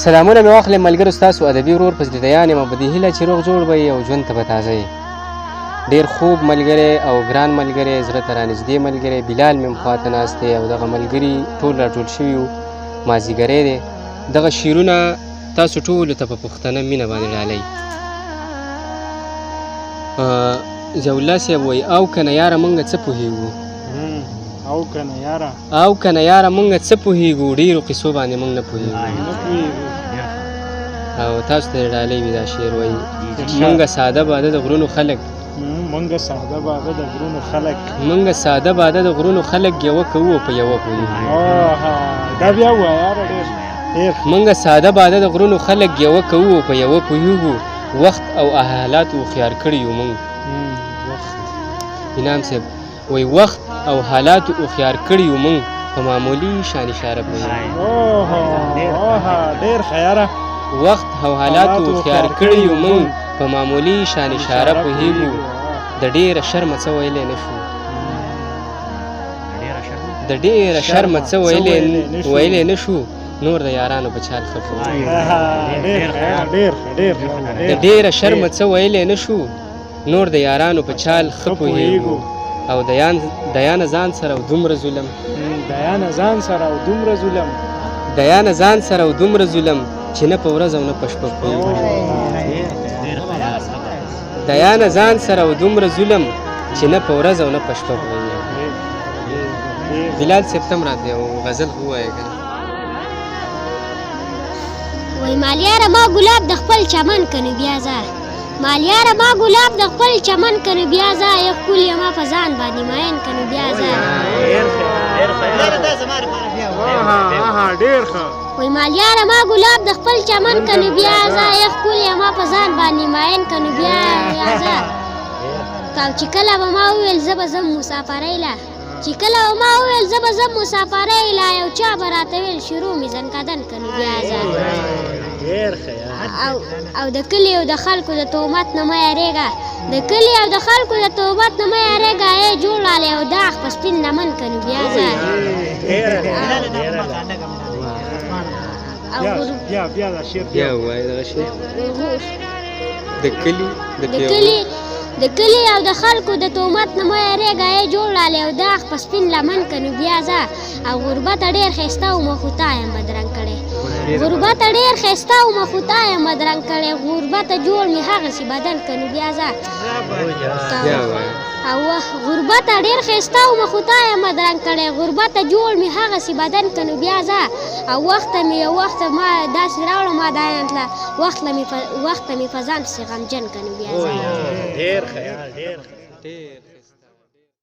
سلامونه مې واخلئ ملګرو ستاسو ادبي ورور فضل دیان یم او په دې هیله چې روغ جوړ به یې او ژوند ته به تازه یې. ډېر خوږ ملګری او ګران ملګری زړه ته رانږدې ملګری بلال مې خوا ته ناست دی او دغه ملګري ټول راټول شوي یو مازدیګری دی. دغه شعرونه تاسو ټولو ته په پښتنه مینه باندې ډالئ. ضیاءالله صاحب وایي او که نه یاره موږ څه پوهېږو او که نه یاره موږ څه پوهېږو ډېرو قصو باندې موږ نه پوهېږو. او تاسو ته یې ډالۍ وي دا شعر وایي موږ ساده باده د غرونو خلک موږ ساده باده د غرونو خلک یوه کوو او په یوه پوهېږو. موږ ساده باده د غرونو خلک یوه کوو او په یوه پوهېږو. وخت او حالات هوښیار کړي یو موږ. انعام صاحب وایي وخت او حالات هوښیار کړي یو موږ په معمولي شان اشاره پوهېږو. وخت او حالات هوښیار کړي یو موږ په معمولي شان اشاره پوهېږو. د ډېره شرمه څه ویلی نه شو ویلی نه شو نور د یارانو په چال ښه پوهېږو. د ډېره شرمه څه ویلی نه شو نور د یارانو په چال ښه پوهېږو. او دیانه ځان سره او دومره ظلم چې نه په ورځ او نه په شپه پوهېږو. دیانه ځان سره او دومره ظلم چې نه په ورځ او نه په شپه پوهېږو. بلال صاحب ته هم راته یو غزل ووایه که نه. وای مالیاره ما ګلاب د خپل چمن کنو بیا ځه مالیاره ما ګلاب د خپل چمن کنو بیا ځه یو ښکل یما په ځان باندې مین کنو بیا ځه. وای مالیاره ما ګلاب د خپل چمن کنو بیا ځه یو ښکل یما په ځان باندې مین کنو بیا ځه. او چې کله به ما وویل زه به ځم مسافرۍ له یو چا به راته ویل شروع مې زنکدن کنو بیا ځه. او د کلي او د خلکو د تهمت نه مه یارېږه ای جوړ لالی او داغ په سپین لمن کنو بیا ځه. د کلي او د خلکو د تهمت نه مه یارېږه ای جوړ لالی او داغ په سپین لمن کنو بیا ځه. او غربته ډېر ښایسته او مخوتا یم بدرنګ کړی غربته جوړ مې هغسې بدن کنو بیا ځه. او غربته ډېر ښایسته او مخوتا یم بدرنګ کړی غربته جوړ مې هغسې بدن کنو بیا ځه. او وخته ما داسې راوړه ما دایان تله وخته مې په ځان پسې غمجن کنو بیا ځه.